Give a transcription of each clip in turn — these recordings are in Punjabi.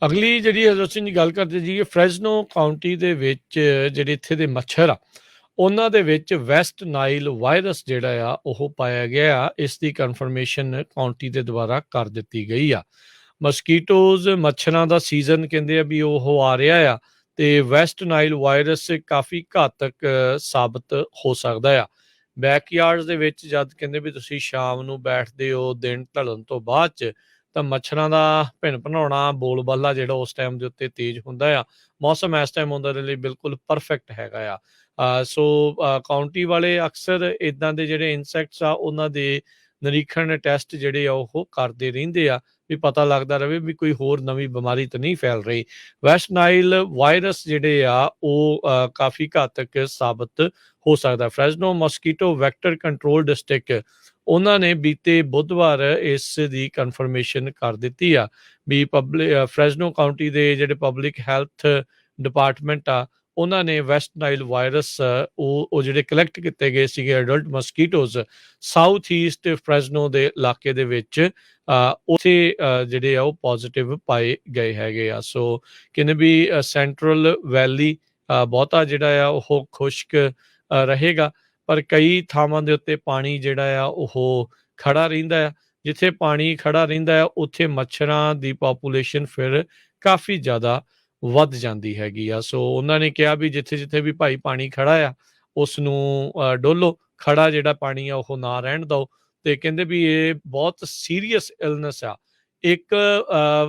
ਅਗਲੀ ਜਿਹੜੀ ਅਸੀਂ ਗੱਲ ਕਰਦੇ ਜੀ ਫਰੈਜ਼ਨੋ ਕਾਉਂਟੀ ਦੇ ਵਿੱਚ ਜਿਹੜੇ ਇੱਥੇ ਦੇ ਮੱਛਰ ਆ ਉਹਨਾਂ ਦੇ ਵਿੱਚ ਵੈਸਟ ਨਾਈਲ ਵਾਇਰਸ ਜਿਹੜਾ ਆ ਉਹ ਪਾਇਆ ਗਿਆ ਆ। ਇਸ ਦੀ ਕਨਫਰਮੇਸ਼ਨ ਕਾਉਂਟੀ ਦੇ ਦੁਆਰਾ ਕਰ ਦਿੱਤੀ ਗਈ ਆ। ਮਸਕੀਟੋਜ਼ ਮੱਛਰਾਂ ਦਾ ਸੀਜ਼ਨ ਕਹਿੰਦੇ ਆ ਵੀ ਉਹ ਆ ਰਿਹਾ ਆ ਤੇ ਵੈਸਟ ਨਾਈਲ ਵਾਇਰਸ ਕਾਫੀ ਘਾਤਕ ਸਾਬਤ ਹੋ ਸਕਦਾ ਆ। ਬੈਕਯਾਰਡਸ ਦੇ ਵਿੱਚ ਜਦ ਕਹਿੰਦੇ ਵੀ ਤੁਸੀਂ ਸ਼ਾਮ ਨੂੰ ਬੈਠਦੇ ਹੋ ਦਿਨ ਢਲਣ ਤੋਂ ਬਾਅਦ ਚ ਤਾਂ ਮੱਛਰਾਂ ਦਾ ਭਿੰਨ ਭਿਨਾਉਣਾ ਬੋਲਬਾਲਾ ਜਿਹੜਾ ਉਸ ਟਾਈਮ ਦੇ ਉੱਤੇ ਤੇਜ਼ ਹੁੰਦਾ ਆ। ਮੌਸਮ ਇਸ ਟਾਈਮ ਉਹਨਾਂ ਦੇ ਲਈ ਬਿਲਕੁਲ ਪਰਫੈਕਟ ਹੈਗਾ ਆ। ਸੋ ਕਾਉਂਟੀ ਵਾਲੇ ਅਕਸਰ ਇਦਾਂ ਦੇ ਜਿਹੜੇ ਇਨਸੈਕਟਸ ਆ ਉਹਨਾਂ ਦੇ ਨਿਰੀਖਣ ਟੈਸਟ ਜਿਹੜੇ ਆ ਉਹ ਕਰਦੇ ਰਹਿੰਦੇ ਆ ਵੀ ਪਤਾ ਲੱਗਦਾ ਰਹੇ ਵੀ ਕੋਈ ਹੋਰ ਨਵੀਂ ਬਿਮਾਰੀ ਤਾਂ ਨਹੀਂ ਫੈਲ ਰਹੀ। ਵੈਸਟ ਨਾਈਲ ਵਾਇਰਸ ਜਿਹੜੇ ਆ ਉਹ ਕਾਫੀ ਘਾਤਕ ਸਾਬਤ ਹੋ ਸਕਦਾ। ਫਰੈਜ਼ਨੋ ਮਸਕੀਟੋ ਵੈਕਟਰ ਕੰਟਰੋਲ ਡਿਸਟ੍ਰਿਕਟ ਉਹਨਾਂ ਨੇ ਬੀਤੇ ਬੁੱਧਵਾਰ ਇਸ ਦੀ ਕਨਫਰਮੇਸ਼ਨ ਕਰ ਦਿੱਤੀ ਆ ਵੀ ਫਰੈਜ਼ਨੋ ਕਾਉਂਟੀ ਦੇ ਜਿਹੜੇ ਪਬਲਿਕ ਹੈਲਥ ਡਿਪਾਰਟਮੈਂਟ ਆ ਉਹਨਾਂ ਨੇ ਵੈਸਟ ਨਾਈਲ ਵਾਇਰਸ ਉਹ ਜਿਹੜੇ ਕਲੈਕਟ ਕੀਤੇ ਗਏ ਸੀਗੇ ਅਡਲਟ ਮਸਕੀਟੋਜ਼ ਸਾਊਥ ਈਸਟ ਫਰੈਜ਼ਨੋ ਦੇ ਇਲਾਕੇ ਦੇ ਵਿੱਚ ਉੱਥੇ ਜਿਹੜੇ ਆ ਉਹ ਪੋਜ਼ਿਟਿਵ ਪਾਏ ਗਏ ਹੈਗੇ ਆ। ਸੋ ਕਹਿੰਦੇ ਵੀ ਸੈਂਟਰਲ ਵੈਲੀ ਬਹੁਤਾ ਜਿਹੜਾ ਆ ਉਹ ਖੁਸ਼ਕ ਰਹੇਗਾ ਪਰ ਕਈ ਥਾਵਾਂ ਦੇ ਉੱਤੇ ਪਾਣੀ ਜਿਹੜਾ ਆ ਉਹ ਖੜਾ ਰਹਿੰਦਾ ਆ। ਜਿੱਥੇ ਪਾਣੀ ਖੜਾ ਰਹਿੰਦਾ ਆ ਉੱਥੇ ਮੱਛਰਾਂ ਦੀ ਪਾਪੂਲੇਸ਼ਨ ਫਿਰ ਕਾਫੀ ਜ਼ਿਆਦਾ ਵੱਧ ਜਾਂਦੀ ਹੈਗੀ ਆ। ਸੋ ਉਹਨਾਂ ਨੇ ਕਿਹਾ ਵੀ ਜਿੱਥੇ ਜਿੱਥੇ ਵੀ ਭਾਈ ਪਾਣੀ ਖੜਾ ਆ ਉਸ ਨੂੰ ਡੋਲੋ, ਖੜਾ ਜਿਹੜਾ ਪਾਣੀ ਆ ਉਹ ਨਾ ਰਹਿਣ ਦਿਓ। ਤੇ ਕਹਿੰਦੇ ਵੀ ਇਹ ਬਹੁਤ ਸੀਰੀਅਸ ਇਲਨੈਸ ਆ। ਇੱਕ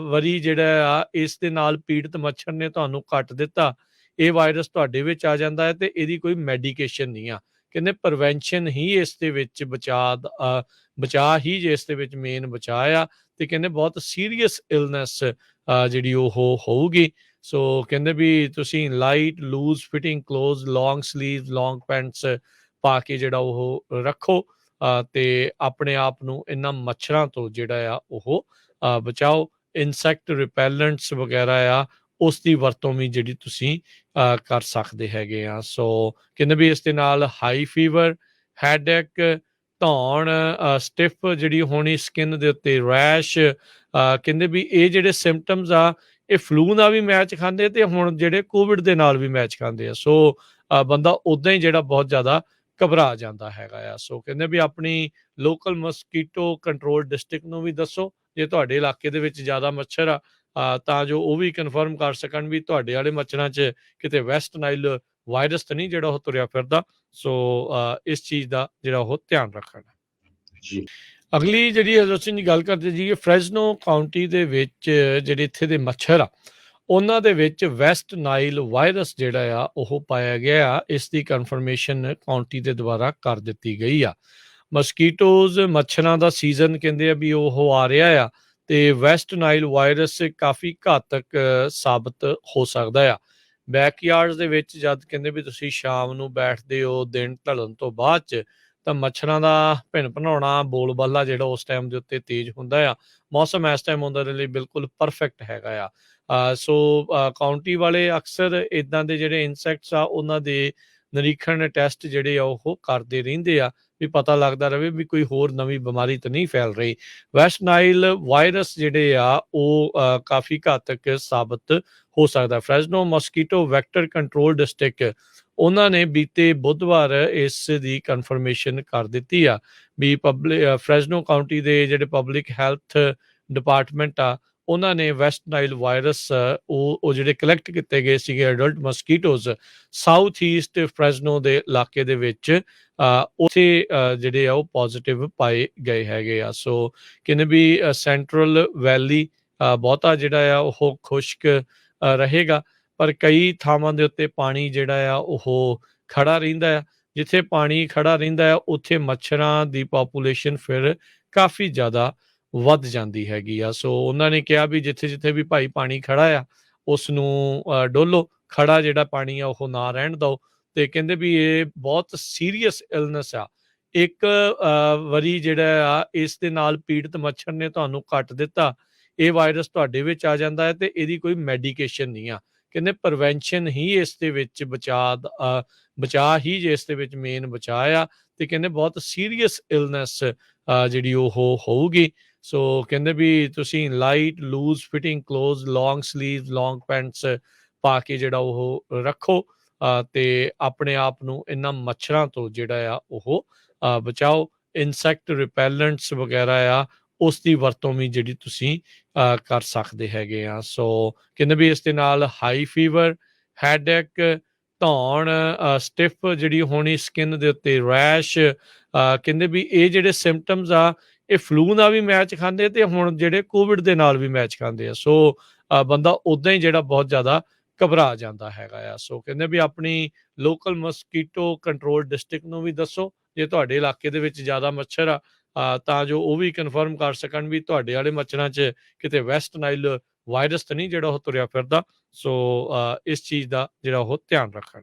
ਵਾਰੀ ਜਿਹੜਾ ਆ ਇਸ ਦੇ ਨਾਲ ਪੀੜਤ ਮੱਛਰ ਨੇ ਤੁਹਾਨੂੰ ਕੱਟ ਦਿੱਤਾ, ਇਹ ਵਾਇਰਸ ਤੁਹਾਡੇ ਵਿੱਚ ਆ ਜਾਂਦਾ ਹੈ ਤੇ ਇਹਦੀ ਕੋਈ ਮੈਡੀਕੇਸ਼ਨ ਨਹੀਂ ਆ। ਕਹਿੰਦੇ ਪ੍ਰੀਵੈਂਸ਼ਨ ਹੀ ਇਸ ਦੇ ਵਿੱਚ ਬਚਾਅ ਹੀ ਜੇ ਇਸ ਦੇ ਵਿੱਚ ਮੇਨ ਬਚਾਅ ਆ। ਤੇ ਕਹਿੰਦੇ ਬਹੁਤ ਸੀਰੀਅਸ ਇਲਨੈਸ ਜਿਹੜੀ ਉਹ ਹੋਊਗੀ। ਸੋ ਕਹਿੰਦੇ ਵੀ ਤੁਸੀਂ ਲਾਈਟ ਲੂਜ਼ ਫਿਟਿੰਗ ਕਲੋਜ਼ ਲੌਂਗ ਸਲੀਵ ਲੌਂਗ ਪੈਂਟਸ ਪਾ ਕੇ ਜਿਹੜਾ ਉਹ ਰੱਖੋ ਤੇ ਆਪਣੇ ਆਪ ਨੂੰ ਇਹਨਾਂ ਮੱਛਰਾਂ ਤੋਂ ਜਿਹੜਾ ਆ ਉਹ ਬਚਾਓ। ਇਨਸੈਕਟ ਰਿਪੈਲੈਂਟਸ ਵਗੈਰਾ ਆ ਉਸ ਦੀ ਵਰਤੋਂ ਵੀ ਜਿਹੜੀ ਤੁਸੀਂ ਕਰ ਸਕਦੇ ਹੈਗੇ ਆ। ਸੋ ਕਹਿੰਦੇ ਵੀ ਇਸ ਦੇ ਨਾਲ ਹਾਈ ਫੀਵਰ, ਹੈਡੇਕ, ਧੌਣ, ਸਟਿਫ ਜਿਹੜੀ ਹੋਣੀ ਸਕਿਨ ਦੇ ਉੱਤੇ, ਰੈਸ਼, ਕਹਿੰਦੇ ਵੀ ਇਹ ਜਿਹੜੇ ਸਿੰਪਟਮਸ ਆ ਇਹ ਫਲੂ ਨਾਲ ਵੀ ਮੈਚ ਖਾਂਦੇ ਤੇ ਹੁਣ ਜਿਹੜੇ ਕੋਵਿਡ ਦੇ ਨਾਲ ਵੀ ਮੈਚ ਖਾਂਦੇ ਆ। ਸੋ ਬੰਦਾ ਉਦਾਂ ਹੀ ਜਿਹੜਾ ਬਹੁਤ ਜ਼ਿਆਦਾ ਘਬਰਾ ਜਾਂਦਾ ਹੈਗਾ ਆ। ਸੋ ਕਹਿੰਦੇ ਵੀ ਆਪਣੀ ਲੋਕਲ ਮਸਕੀਟੋ ਕੰਟਰੋਲ ਡਿਸਟ੍ਰਿਕਟ ਨੂੰ ਵੀ ਦੱਸੋ ਜੇ ਤੁਹਾਡੇ ਇਲਾਕੇ ਦੇ ਵਿੱਚ ਜ਼ਿਆਦਾ ਮੱਛਰ ਆ ਤਾਂ ਜੋ ਉਹ ਵੀ ਕਨਫਰਮ ਕਰ ਸਕਣ ਵੀ ਤੁਹਾਡੇ ਵਾਲੇ ਮੱਛਰਾਂ 'ਚ ਕਿਤੇ ਵੈਸਟ ਨਾਈਲ ਵਾਇਰਸ ਤਾਂ ਨਹੀਂ ਜਿਹੜਾ ਉਹ ਤੁਰਿਆ ਫਿਰਦਾ। ਸੋ ਇਸ ਚੀਜ਼ ਦਾ ਜਿਹੜਾ ਉਹ ਧਿਆਨ ਰੱਖਣ। ਜੀ ਅਗਲੀ ਜਿਹੜੀ ਅਸੀਂ ਗੱਲ ਕਰਦੇ ਜੀ ਫਰੈਜ਼ਨੋ ਕਾਉਂਟੀ ਦੇ ਵਿੱਚ ਜਿਹੜੇ ਇੱਥੇ ਦੇ ਮੱਛਰ ਆ ਉਹਨਾਂ ਦੇ ਵਿੱਚ ਵੈਸਟ ਨਾਈਲ ਵਾਇਰਸ ਜਿਹੜਾ ਆ ਉਹ ਪਾਇਆ ਗਿਆ ਆ। ਇਸ ਦੀ ਕਨਫਰਮੇਸ਼ਨ ਕਾਉਂਟੀ ਦੇ ਦੁਆਰਾ ਕਰ ਦਿੱਤੀ ਗਈ ਆ। ਮਸਕੀਟੋਜ਼ ਮੱਛਰਾਂ ਦਾ ਸੀਜ਼ਨ ਕਹਿੰਦੇ ਆ ਵੀ ਉਹ ਆ ਰਿਹਾ ਆ ਤੇ ਵੈਸਟ ਨਾਈਲ ਵਾਇਰਸ ਕਾਫੀ ਘਾਤਕ ਸਾਬਤ ਹੋ ਸਕਦਾ ਆ। ਬੈਕਯਾਰਡਸ ਦੇ ਵਿੱਚ ਜਦ ਕਹਿੰਦੇ ਵੀ ਤੁਸੀਂ ਸ਼ਾਮ ਨੂੰ ਬੈਠਦੇ ਹੋ ਦਿਨ ਢਲਣ ਤੋਂ ਬਾਅਦ ਚ ਤਾਂ ਮੱਛਰਾਂ ਦਾ ਭਿੰਨ ਭਿਨਾਉਣਾ ਬੋਲਬਾਲਾ ਜਿਹੜਾ ਉਸ ਟਾਈਮ ਦੇ ਉੱਤੇ ਤੇਜ਼ ਹੁੰਦਾ ਆ। ਮੌਸਮ ਇਸ ਟਾਈਮ ਉਹਨਾਂ ਦੇ ਲਈ ਬਿਲਕੁਲ ਪਰਫੈਕਟ ਹੈਗਾ ਆ। ਸੋ ਕਾਉਂਟੀ ਵਾਲੇ ਅਕਸਰ ਇਦਾਂ ਦੇ ਜਿਹੜੇ ਇਨਸੈਕਟਸ ਆ ਉਹਨਾਂ ਦੇ ਨਿਰੀਖਣ ਟੈਸਟ ਜਿਹੜੇ ਆ ਉਹ ਕਰਦੇ ਰਹਿੰਦੇ ਆ ਵੀ ਪਤਾ ਲੱਗਦਾ ਰਹੇ ਵੀ ਕੋਈ ਹੋਰ ਨਵੀਂ ਬਿਮਾਰੀ ਤਾਂ ਨਹੀਂ ਫੈਲ ਰਹੀ। ਵੈਸਟ ਨਾਈਲ ਵਾਇਰਸ ਜਿਹੜੇ ਆ ਉਹ ਕਾਫੀ ਘਾਤਕ ਸਾਬਤ ਹੋ ਸਕਦਾ। ਫਰੈਜ਼ਨੋ ਮਸਕੀਟੋ ਵੈਕਟਰ ਕੰਟਰੋਲ ਡਿਸਟ੍ਰਿਕਟ ਉਹਨਾਂ ਨੇ ਬੀਤੇ ਬੁੱਧਵਾਰ ਇਸ ਦੀ ਕਨਫਰਮੇਸ਼ਨ ਕਰ ਦਿੱਤੀ ਆ ਵੀ ਫਰੈਜ਼ਨੋ ਕਾਉਂਟੀ ਦੇ ਜਿਹੜੇ ਪਬਲਿਕ ਹੈਲਥ ਡਿਪਾਰਟਮੈਂਟ ਆ ਉਹਨਾਂ ਨੇ ਵੈਸਟ ਨਾਈਲ ਵਾਇਰਸ ਉਹ ਜਿਹੜੇ ਕਲੈਕਟ ਕੀਤੇ ਗਏ ਸੀਗੇ ਅਡਲਟ ਮਸਕੀਟੋਜ਼ ਸਾਊਥ ਈਸਟ ਫਰੈਜ਼ਨੋ ਦੇ ਇਲਾਕੇ ਦੇ ਵਿੱਚ ਉੱਥੇ ਜਿਹੜੇ ਆ ਉਹ ਪੋਜ਼ਿਟਿਵ ਪਾਏ ਗਏ ਹੈਗੇ ਆ। ਸੋ ਕਹਿੰਦੇ ਵੀ ਸੈਂਟਰਲ ਵੈਲੀ ਬਹੁਤਾ ਜਿਹੜਾ ਆ ਉਹ ਖੁਸ਼ਕ ਰਹੇਗਾ ਪਰ ਕਈ ਥਾਵਾਂ ਦੇ ਉੱਤੇ ਪਾਣੀ ਜਿਹੜਾ ਆ ਉਹ ਖੜਾ ਰਹਿੰਦਾ ਆ। ਜਿੱਥੇ ਪਾਣੀ ਖੜਾ ਰਹਿੰਦਾ ਆ ਉੱਥੇ ਮੱਛਰਾਂ ਦੀ ਪਾਪੂਲੇਸ਼ਨ ਫਿਰ ਕਾਫੀ ਜ਼ਿਆਦਾ ਵੱਧ ਜਾਂਦੀ ਹੈਗੀ ਆ। ਸੋ ਉਹਨਾਂ ਨੇ ਕਿਹਾ ਵੀ ਜਿੱਥੇ ਜਿੱਥੇ ਵੀ ਭਾਈ ਪਾਣੀ ਖੜਾ ਆ ਉਸ ਨੂੰ ਡੋਲੋ, ਖੜਾ ਜਿਹੜਾ ਪਾਣੀ ਆ ਉਹ ਨਾ ਰਹਿਣ ਦਿਓ। ਤੇ ਕਹਿੰਦੇ ਵੀ ਇਹ ਬਹੁਤ ਸੀਰੀਅਸ ਇਲਨੈਸ ਆ। ਇੱਕ ਵਾਰੀ ਜਿਹੜਾ ਆ ਇਸ ਦੇ ਨਾਲ ਪੀੜਤ ਮੱਛਰ ਨੇ ਤੁਹਾਨੂੰ ਕੱਟ ਦਿੱਤਾ, ਇਹ ਵਾਇਰਸ ਤੁਹਾਡੇ ਵਿੱਚ ਆ ਜਾਂਦਾ ਹੈ ਤੇ ਇਹਦੀ ਕੋਈ ਮੈਡੀਕੇਸ਼ਨ ਨਹੀਂ ਆ। ਕਹਿੰਦੇ ਪ੍ਰੀਵੈਂਸ਼ਨ ਹੀ ਇਸ ਦੇ ਵਿੱਚ ਬਚਾਅ ਹੀ ਜੇ ਇਸ ਦੇ ਵਿੱਚ ਮੇਨ ਬਚਾਅ ਆ। ਤੇ ਕਹਿੰਦੇ ਬਹੁਤ ਸੀਰੀਅਸ ਇਲਨੈਸ ਜਿਹੜੀ ਉਹ ਹੋਊਗੀ। ਸੋ ਕਹਿੰਦੇ ਵੀ ਤੁਸੀਂ ਲਾਈਟ ਲੂਜ਼ ਫਿਟਿੰਗ ਕਲੋਥਸ, ਲੌਂਗ ਸਲੀਵਸ, ਲੌਂਗ ਪੈਂਟਸ ਪਾ ਕੇ ਜਿਹੜਾ ਉਹ ਰੱਖੋ, ਤੇ ਆਪਣੇ ਆਪ ਨੂੰ ਇਹਨਾਂ ਮੱਛਰਾਂ ਤੋਂ ਜਿਹੜਾ ਆ ਉਹ ਬਚਾਓ। ਇਨਸੈਕਟ ਰਿਪੈਲੈਂਟਸ ਵਗੈਰਾ ਆ ਉਸ ਦੀ ਵਰਤੋਂ ਵੀ ਜਿਹੜੀ ਤੁਸੀਂ ਕਰ ਸਕਦੇ ਹੈਗੇ ਆ। ਸੋ ਕਹਿੰਦੇ ਵੀ ਇਸ ਦੇ ਨਾਲ ਹਾਈ ਫੀਵਰ, ਹੈਡੇਕ, ਧੌਣ, ਸਟਿਫ ਜਿਹੜੀ ਹੋਣੀ ਸਕਿਨ ਦੇ ਉੱਤੇ, ਰੈਸ਼, ਕਹਿੰਦੇ ਵੀ ਇਹ ਜਿਹੜੇ ਸਿੰਪਟਮਸ ਆ ਇਹ ਫਲੂ ਨਾਲ ਵੀ ਮੈਚ ਖਾਂਦੇ ਤੇ ਹੁਣ ਜਿਹੜੇ ਕੋਵਿਡ ਦੇ ਨਾਲ ਵੀ ਮੈਚ ਖਾਂਦੇ ਆ। ਸੋ ਬੰਦਾ ਉੱਦਾਂ ਹੀ ਜਿਹੜਾ ਬਹੁਤ ਜ਼ਿਆਦਾ ਘਬਰਾ ਜਾਂਦਾ ਹੈਗਾ ਆ। ਸੋ ਕਹਿੰਦੇ ਵੀ ਆਪਣੀ ਲੋਕਲ ਮਸਕੀਟੋ ਕੰਟਰੋਲ ਡਿਸਟ੍ਰਿਕਟ ਨੂੰ ਵੀ ਦੱਸੋ ਜੇ ਤੁਹਾਡੇ ਇਲਾਕੇ ਦੇ ਵਿੱਚ ਜ਼ਿਆਦਾ ਮੱਛਰ ਆ, ਤਾਂ ਜੋ ਉਹ ਵੀ ਕਨਫਰਮ ਕਰ ਸਕਣ ਵੀ ਤੁਹਾਡੇ ਵਾਲੇ ਮੱਛਰਾਂ 'ਚ ਕਿਤੇ ਵੈਸਟ ਨਾਈਲ ਵਾਇਰਸ ਤਾਂ ਨਹੀਂ ਜਿਹੜਾ ਉਹ ਤੁਰਿਆ ਫਿਰਦਾ। ਸੋ ਇਸ ਚੀਜ਼ ਦਾ ਜਿਹੜਾ ਉਹ ਧਿਆਨ ਰੱਖਣ।